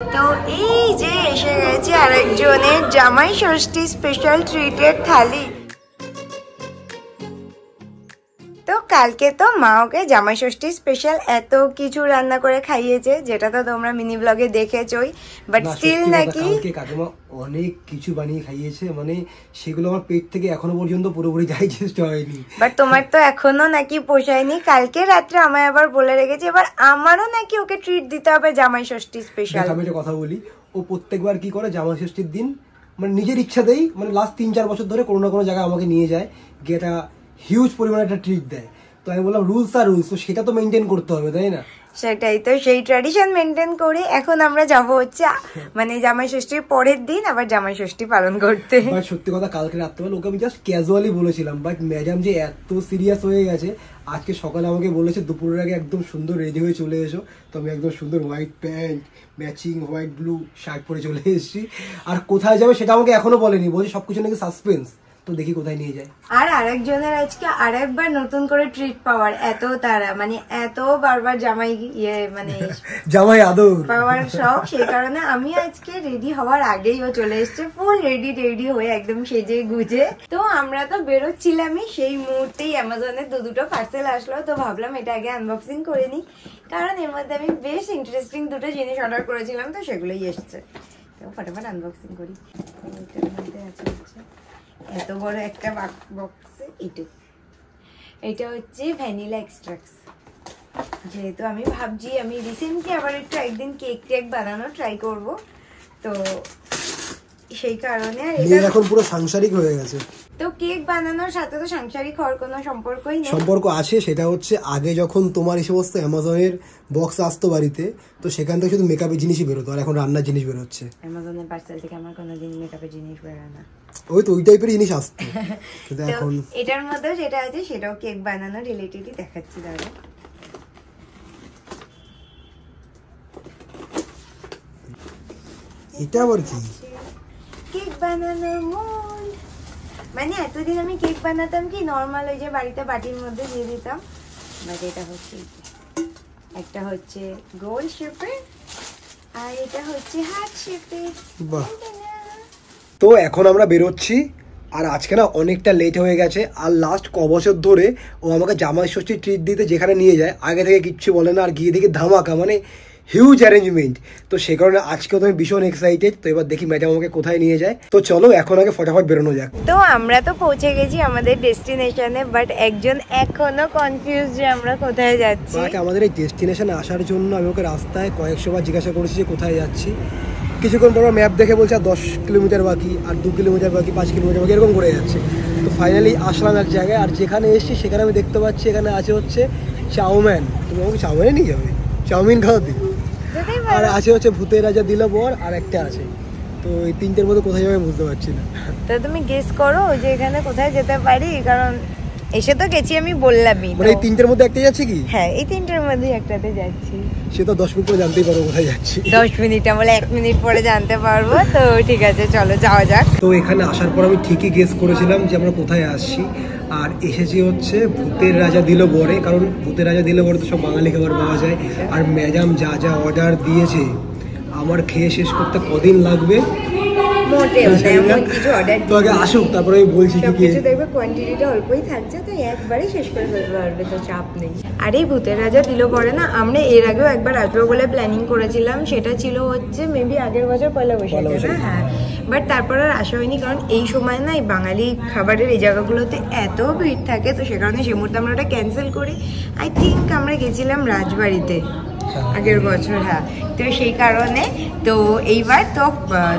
তো এই যে এসে গেছে আরেকজনের জামাই ষষ্ঠী স্পেশাল ট্রিটের থালি। তো কালকে তো মা ওকে জামাই ষষ্ঠী স্পেশাল এত কিছু রান্না করে খাইয়েছে, যেটা তো তোমরা মিনি ব্লগে দেখেছোই। বাট স্টিল নাকি কালকে কাকিমা অনেক কিছু বানিয়ে খাইয়েছে, মানে সেগুলো আমার পেট থেকে এখনো পর্যন্ত পুরোপুরি ডাইজেস্ট হয়নি। বাট তোমার তো এখনো নাকি পোষায়নি। কালকে রাত্রে আমায় আবার বলে রেখেছে এবার আমারও নাকি ওকে ট্রিট দিতে হবে জামাই ষষ্ঠী স্পেশাল। আমি একটা কথা বলি, ও প্রত্যেকবার কি করে জামাই ষষ্ঠীর দিন মানে নিজের ইচ্ছাতেই মানে লাস্ট 3-4 বছর ধরে কোনো না কোনো জায়গায় আমাকে নিয়ে যায়, গিয়ে একটা হিউজ পরিমাণে একটা ট্রিট দেয়। তো আমি বললাম রুলস আর রুলস, তো সেটা তো মেনটেন করতে হবে, তাই না? সেটাই তো, সেই ট্র্যাডিশন মেনটেন করে এখন আমরা যাব হচ্ছে মানে জামাই ষষ্ঠীর পরের দিন আবার জামাই ষষ্ঠী পালন করতে। বাট সত্যি কথা, কালকে রাত্রেবেলা ওকে আমি জাস্ট ক্যাজুয়ালি বলেছিলাম, বাট ম্যাডাম যে এত সিরিয়াস হয়ে গেছে, আজকে সকালে আমাকে বলেছে দুপুরের আগে একদম সুন্দর রেডি হয়ে চলে এসো। তো আমি একদম সুন্দর white pant matching white blue shirt পরে চলে এসেছি। আর কোথায় যাবে সেটা আমাকে এখনো বলেনি, বলছে সবকিছু নাকি সাসপেন্স। তো দেখি কোথায় নিয়ে যায়। আর আরেকজনের আজকে আরেকবার নতুন করে ট্রিট পাওয়ার এত তারা, মানে এত বারবার জামাই মানে জামাই আদর পাওয়ার শখ, সেই কারণে আমি আজকে রেডি হওয়ার আগেই ও চলে এসছে ফুল রেডি হয়ে একদম সেজে গুজে। তো আমরা তো বেরোচ্ছিলামই, সেই মুহূর্তেই অ্যামাজনে দুটো পার্সেল আসলো। তো ভাবলাম এটা আগে আনবক্সিং করে নিই, কারণ এর মধ্যে আমি বেশ ইন্টারেস্টিং দুটো জিনিস অর্ডার করেছিলাম, তো সেগুলোই এসছে। তো ফটাফট আনবক্সিং করি। এটার মধ্যে আছে এত বড় একটা বক্সে এটা হচ্ছে ভ্যানিলা এক্সট্রাক্টস। যেহেতু আমি ভাবছি আমি রিসেন্টলি আবার একটু একদিন কেক বানানো ট্রাই করব, তো সেই কারণে। আর এটা এখন পুরো সাংসারিক হয়ে গেছে। তো কেক বানানোর সাথে তো সাংসারিক হওয়ার কোনো সম্পর্কই নেই। সম্পর্ক আছে, সেটা হচ্ছে আগে যখন তোমার এই সমস্ত অ্যামাজনের বক্স আসতো বাড়িতে, তো সেখান থেকে শুধু মেকআপের জিনিসই বেরোতো, আর এখন রান্নার জিনিস বেরোচ্ছে। অ্যামাজনের পার্সেল থেকে আমার কোনোদিন মেকআপের জিনিস বেরোয় না। ওই তো ওই টাইপের জিনিস আসতো, কিন্তু এখন এটার মধ্যে যেটা আছে সেটাও কেক বানানো রিলেটেডই দেখাচ্ছি। দাঁড়া, এটা আবার কি? কেক বানানোর মোল্ড। মানে এতদিন আমি কেক বানাতাম কি নর্মাল ওই যে বাড়িতে বাটির মধ্যে দিয়ে দিতাম, বাট এটা হচ্ছে একটা হচ্ছে গোল শেপের আর এটা হচ্ছে হার্ট শেপের। বাহ। তো এখন আমরা বেরোচ্ছি, আর আজকে না অনেকটা লেট হয়ে গেছে। আর লাস্ট বছর ধরে ও আমাকে জামাই ষষ্ঠী ট্রিট দিতে যেখানে নিয়ে যায় আগে থেকে কিচ্ছু বলে না, আর গিয়ে দেখি ধামাকা, মানে হিউজ অ্যারেঞ্জমেন্ট। তো সে কারণে আজকেও তো আমি ভীষণ এক্সাইটেড। তো এবার দেখি ম্যাডাম আমাকে কোথায় নিয়ে যায়। তো চলো এখন আগে ফটাফট বেরোনো যাক। তো আমরা তো পৌঁছে গেছি আমাদের ডেস্টিনেশনে, বাট একজন এখনো কনফিউজ যে আমরা কোথায় যাচ্ছি। বাট আমাদের এই ডেস্টিনেশনে আসার জন্য আমি ওকে রাস্তায় কয়েকশো বার জিজ্ঞাসা করেছি যে কোথায় যাচ্ছি। কিছুক্ষণ পর ম্যাপ দেখে বলছে আর 10 কিলোমিটার বাকি, আর 2 কিলোমিটার বাকি, 5 কিলোমিটার বাকি, এরকম করে যাচ্ছে। তো ফাইনালি আসলাম এক জায়গায়, আর যেখানে এসেছি সেখানে আমি দেখতে পাচ্ছি এখানে আছে হচ্ছে চাউমিন। তুমি আমাকে চাউমিনে নিয়ে যাবে, চাউমিন খাওয়াতে। আর আছে হচ্ছে ভূতের রাজা দিল বর, আর একটা আছে। তো এই তিনটের মধ্যে কোথায় যাবে বুঝতে পারছি না। তো তুমি গেস করো যে এখানে কোথায় যেতে পারি, কারণ এসে তো গেছি আমি বললামই। মানে এই তিনটের মধ্যে একটা যাচ্ছে কি? হ্যাঁ, এই তিনটের মধ্যে একটাতে যাচ্ছি। সে তো 10 মিনিট পরে জানতেই পারবো কোথায় যাচ্ছি। 10 মিনিট বলে 1 মিনিট পরে জানতে পারবো। তো ঠিক আছে, চলো যাওয়া যাক। তো এখানে আসার পর আমি ঠিকই গেস করেছিলাম যে আমরা কোথায় আসছি, আর এসেছি হচ্ছে ভূতের রাজা দিল বরে। কারণ ভূতের রাজা দিল বরে তো সব বাঙালি খাবার পাওয়া যায়। আর ম্যাডাম যা যা অর্ডার দিয়েছে আমার খেয়ে শেষ করতে কদিন লাগবে মোটেও এমন কিছু অর্ডার তো আগে আসুক, তারপরে আমি বলছি কি কিছু দেখবে কোয়ান্টিটিটা অল্পই থাকছে, তো একবারে শেষ করে ফেলতে পারবে, তো চাপ নেই। আর এই ভূতের রাজা দিল পরে না, আমরা এর আগেও একবার আসবো বলে প্ল্যানিং করেছিলাম, সেটা ছিল হচ্ছে মেবি আগের বছর পয়লা বৈশাখে। হ্যাঁ, বাট তারপর আর আসা হয়নি, কারণ এই সময় না এই বাঙালি খাবারের এই জায়গাগুলোতে এত ভিড় থাকে, তো সে কারণে সে মুহূর্তে আমরা ওটা ক্যান্সেল করি। আই থিঙ্ক আমরা গেছিলাম রাজবাড়িতে আগের বছর। হ্যাঁ, তো সেই কারণে তো এইবার তো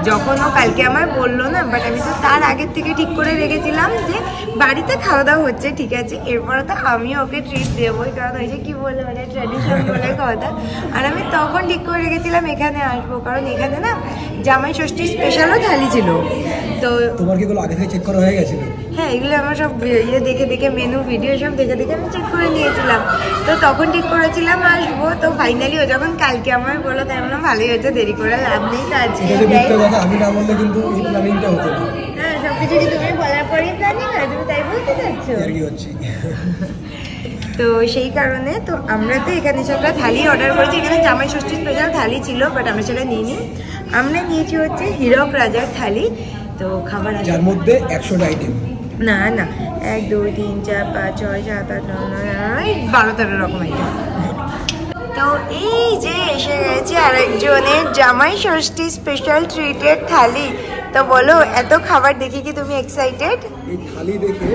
যখন ও কালকে আমার বললো না, বাট আমি তো তার আগের থেকে ঠিক করে রেখেছিলাম যে বাড়িতে খাওয়া দাওয়া হচ্ছে, ঠিক আছে, এরপরে তো আমি ওকে ট্রিট দেবোই, কারণ ওই যে কি বলে মানে ট্র্যাডিশন বলে কথা। আর আমি তখন ঠিক করে রেখেছিলাম এখানে আসবো, কারণ এখানে না জামাই ষষ্ঠী স্পেশালও থালি ছিল। তো তোমার কি এগুলো আগে থেকে চেক করা হয়ে গেছিল? হ্যাঁ, এগুলো আমার সব দেখে মেনু ভিডিও সব দেখে আমি চেক করে নিয়েছিলাম। তো তখন ঠিক করেছিলাম আসবো। তো ফাইনালি ও যখন কালকে আমার বললো, তাই বললাম ভালোই হয়েছে, দেরি করে লাভ নেই। তো আজকে আমি না বললে কিন্তু এই প্ল্যানিংটা হতো না। হ্যাঁ, সবকিছু কি তুমি বলার পরেই প্ল্যানিং হয়? তুমি তাই বলতে চাচ্ছো? তো সেই কারণে তো আমরা তো এখানে একটা থালি অর্ডার করেছি। এখানে জামাই ষষ্ঠী স্পেশাল থালি ছিল, বাট আমরা সেটা নিইনি। আমরা নিয়েছি হচ্ছে হীরক রাজার থালি। তো খাবার আছে যার মধ্যে 100টা আইটেম, না 1 2 3 4 5 6 7 8 9 12-13 রকম আইটেম। তো এই যে এসে গেছে আরেকজনের জামাই ষষ্ঠী স্পেশাল ট্রিটের থালি। তো বলো, এত খাবার দেখে কি তুমি এক্সাইটেড? এই থালি দেখে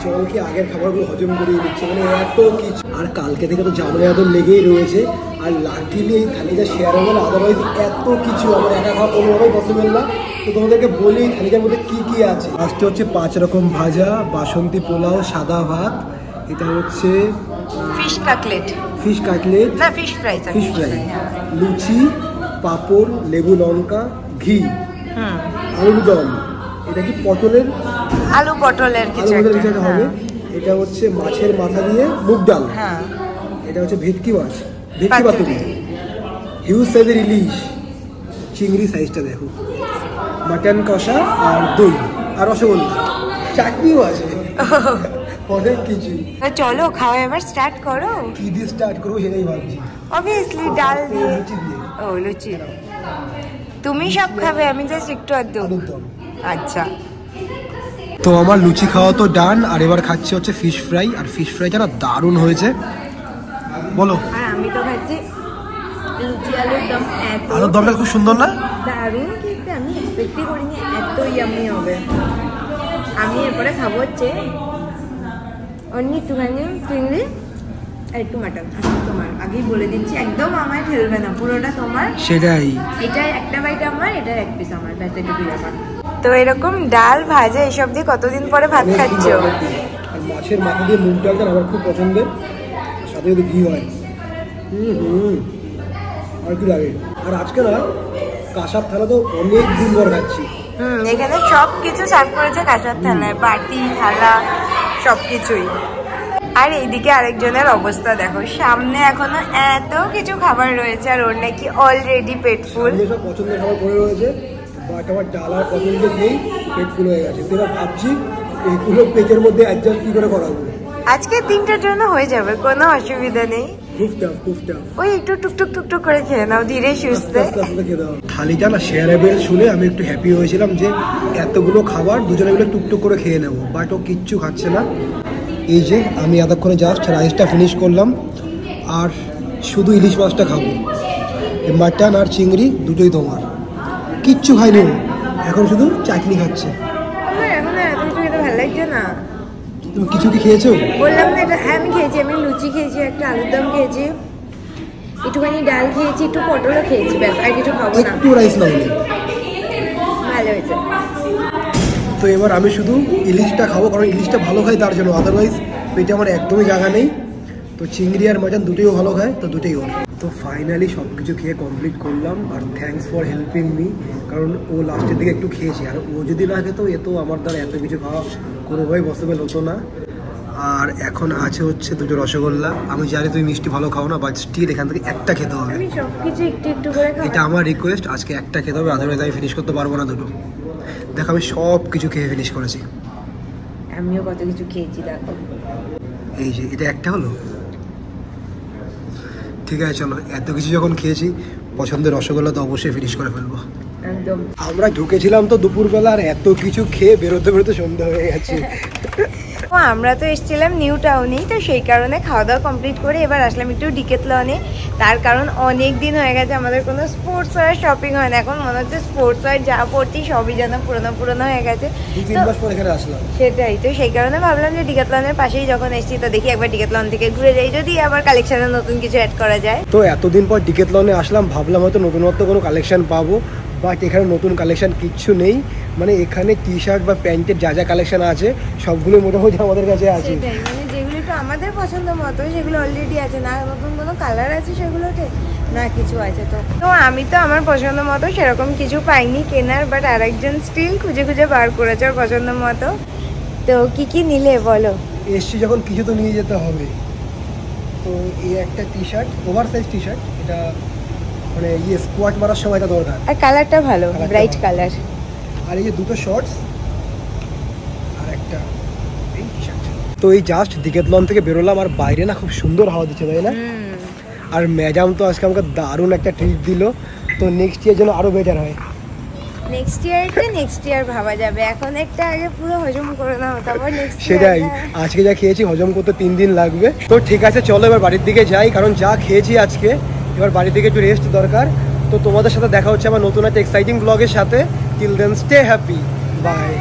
জলকে আগের খাবারগুলো হজম করিয়ে দিচ্ছে, মানে এত কিছু। আর কালকে থেকে তো জামাই আদর লেগেই রয়েছে। আর লাকিলি এই থালিটা শেয়ার হবে না, আদারওয়াইজ এত কিছু আমার একা খাওয়া কোনোভাবেই পসিবল না। তো তোমাদেরকে বলি থালিটার মধ্যে কি কি আছে। ফার্স্টে হচ্ছে 5 রকম ভাজা, বাসন্তী পোলাও, সাদা ভাত, এটা হচ্ছে ফিশ কাটলেট না ফিশ ফ্রাই, লুচি, পাঁপড়, লেবু লঙ্কা, ঘি, আলুর দম, এটা কি আলু পটলের কিছু একটা হবে। এটা হচ্ছে মাছের মাথা দিয়ে মুগ ডাল, এটা হচ্ছে ভেটকি পাতুরি, হিউজ সাইজের ইলিশ, চিংড়ি সাইজটা দেখো, মাটন কষা আর দই আর রসগোল্লা, চাটনিও আছে, অনেক কিছু। চলো খাওয়া এবার স্টার্ট করো। কি দিয়ে স্টার্ট করবো সেটাই ভাবছি। অবভিয়াসলি ডাল দিয়ে। ও লুচি, তুমি সব খাবে, আমি জাস্ট একটু আধটু। আচ্ছা, তো আমার লুচি খাওয়া তো ডান। আর এবার খাচ্ছে হচ্ছে ফিশ ফ্রাই, আর ফিশ ফ্রাইটা না দারুণ হয়েছে, বলো। আর আমি তো খাচ্ছি লুচি আলুর দম। আলুর দমটা খুব সুন্দর না? দারুণ খেতে, আমি এক্সপেক্টই করিনি এত ইয়ামি হবে। আমি এরপরে খাবো হচ্ছে অন্য একটুখানি চিংড়ি আর একটু মাটন। তোমার আগেই বলে দিচ্ছি, একদম আমায় ঠেলবে না, পুরোটা তোমার। সেটাই, এটা একটা বাইট আমার, এটা এক পিস আমার, ব্যাস এটুকুই ব্যাপার। তো এরকম ডাল ভাজা এসব দিয়ে কতদিন পরে ভাত খাচ্ছ? আর মাছের মাথা দিয়ে মুগ ডালটা আমার খুব পছন্দের, সাথে যদি ঘি হয় আর কি লাগে। আর আজকে না কাঁসার থালা তো অনেক দিন পর খাচ্ছি। এখানে সব কিছু সার্ভ করেছে কাঁসার থালায়, বাটি থালা সবকিছুই। আর এইদিকে আরেকজনের অবস্থা দেখো, সামনে এখনো এত কিছু খাবার রয়েছে আর ওর নাকি অলরেডি পেট ফুল। সব পছন্দের খাবার পড়ে রয়েছে, বাট আমার ডাল আর পছন্দের নেই, পেট ফুল হয়ে গেছে। এবার ভাবছি এইগুলো পেটের মধ্যে অ্যাডজাস্ট কি করে করাবো। আজকের দিনটার জন্য হয়ে যাবে, কোনো অসুবিধা নেই। ওই একটু টুকটুক করে খেয়ে নাও, ধীরে সুস্থে। থালিটা না শেয়ারেবল শুনে আমি একটু হ্যাপি হয়েছিলাম যে এতগুলো খাবার দুজনে মিলে টুকটুক করে খেয়ে নেবো, বাট ও কিচ্ছু খাচ্ছে না। এই যে আমি এতক্ষণে জাস্ট রাইসটা ফিনিশ করলাম আর শুধু ইলিশ মাছটা খাবো। মাটন আর চিংড়ি দুটোই তোমার, কিচ্ছু খাইনি, এখন শুধু চাটনি খাচ্ছে। এখন এত কিছু খেতে ভালো লাগছে না। তুমি কিছু কি খেয়েছো? বললাম না, এটা আমি খেয়েছি। আমি লুচি খেয়েছি, একটা আলুর দম খেয়েছি, একটুখানি ডাল খেয়েছি, একটু পটলও খেয়েছি, ব্যাস আর কিছু খাবো না। একটু রাইস নাও, ভালো হয়েছে। তো এবার আমি শুধু ইলিশটা খাবো, কারণ ইলিশটা ভালো খাই তার জন্য, আদারওয়াইজ পেটে আমার একদমই জায়গা নেই। তো চিংড়ি আর মাটন দুটোইও ভালো খায়, তো দুটোই ওর। তো ফাইনালি সব কিছু খেয়ে কমপ্লিট করলাম। আর থ্যাঙ্কস ফর হেল্পিং মি, কারণ ও লাস্টের দিকে একটু খেয়েছে, আর ও যদি না খেতো এ তো আমার দ্বারা এত কিছু খাওয়া কোনোভাবেই পসিবল হতো না। আর এখন আছে হচ্ছে দুটো রসগোল্লা। আমি জানি তুমি মিষ্টি ভালো খাও না, বাট স্টিল এখান থেকে একটা খেতে হবে। আমি সবকিছু একটু একটু করে খাই, এটা আমার রিকোয়েস্ট, আজকে একটা খেতে হবে, আদারওয়াইজ আমি ফিনিশ করতে পারবো না দুটো। দেখো আমি সব কিছু খেয়ে ফিনিশ করেছি। আমিও কত কিছু খেয়েছি দেখো। এই যে এটা একটা হলো, ঠিক আছে চলো, এত কিছু যখন খেয়েছি পছন্দের রসগোল্লা তো অবশ্যই ফিনিশ করে ফেলবো একদম। আমরা ঢুকেছিলাম তো দুপুরবেলা, আর এত কিছু খেয়ে বেরোতে বেরোতে সন্ধ্যা হয়ে গেছে। আমরা তো এসেছিলাম নিউ টাউনেই, তো সেই কারণে খাওয়া দাওয়া কমপ্লিট করে এবার আসলাম একটু ডিকেথলনে। তার কারণ অনেক দিন হয়ে গেছে আমাদের কোনো স্পোর্টস ওয়্যার শপিং হয় না। এখন মনে হচ্ছে স্পোর্টস ওয়্যার যা পড়ছি সবই যেন পুরোনো হয়ে গেছে। সেটাই, তো সেই কারণে ভাবলাম যে ডিকেথলনের পাশেই যখন এসেছি তো দেখি একবার ডিকেথলন থেকে ঘুরে যাই, যদি আবার কালেকশনে নতুন কিছু অ্যাড করা যায়। তো এতদিন পর ডিকেথলনে আসলাম, ভাবলাম হয়তো নতুনত্ব কোনো কালেকশন পাবো, বাট এখানে নতুন কালেকশন কিচ্ছু নেই। মানে এখানে টি শার্ট বা প্যান্টের যা যা কালেকশন আছে সবগুলো মোটামুটি আমাদের কাছে আছে। মানে যেগুলো একটু আমাদের পছন্দ মতো সেগুলো অলরেডি আছে, না নতুন কোনো কালার আছে সেগুলোতে, না কিছু আছে। তো আমি তো আমার পছন্দ মতো সেরকম কিছু পাইনি কেনার, বাট আরেকজন স্টিল খুঁজে খুঁজে বার করেছে ওর পছন্দ মতো। তো কি নিলে বলো? এসছি যখন কিছু তো নিয়ে যেতে হবে। তো এই একটা T shirt, over size T shirt, এটা মানে স্কোয়াট মারার সময় এটা দরকার, আর কালারটা ভালো, ব্রাইট কালার। আর এই যে দুটো শর্টস আর একটা এই টি শার্ট। তো এই জাস্ট ডিক্যাথলন থেকে বেরোলাম, আর বাইরে না খুব সুন্দর হাওয়া দিচ্ছে, তাই না? আর ম্যাডাম তো আজকে আমাকে দারুণ একটা ট্রিট দিল, তো নেক্সট ইয়ার যেন আরো বেটার হয়। নেক্সট ইয়ার ভাবা যাবে, এখন একটা আগে পুরো হজম করে নাও, তারপর নেক্সট সেটাই, আজকে যা খেয়েছি হজম করতে 3 দিন লাগবে। তো ঠিক আছে, চলো এবার বাড়ির দিকে যাই, কারণ যা খেয়েছি আজকে, এবার বাড়ি থেকে একটু রেস্ট দরকার। তো তোমাদের সাথে দেখা হচ্ছে আমার নতুন একটা এক্সাইটিং ব্লগের সাথে। Till then stay happy, by.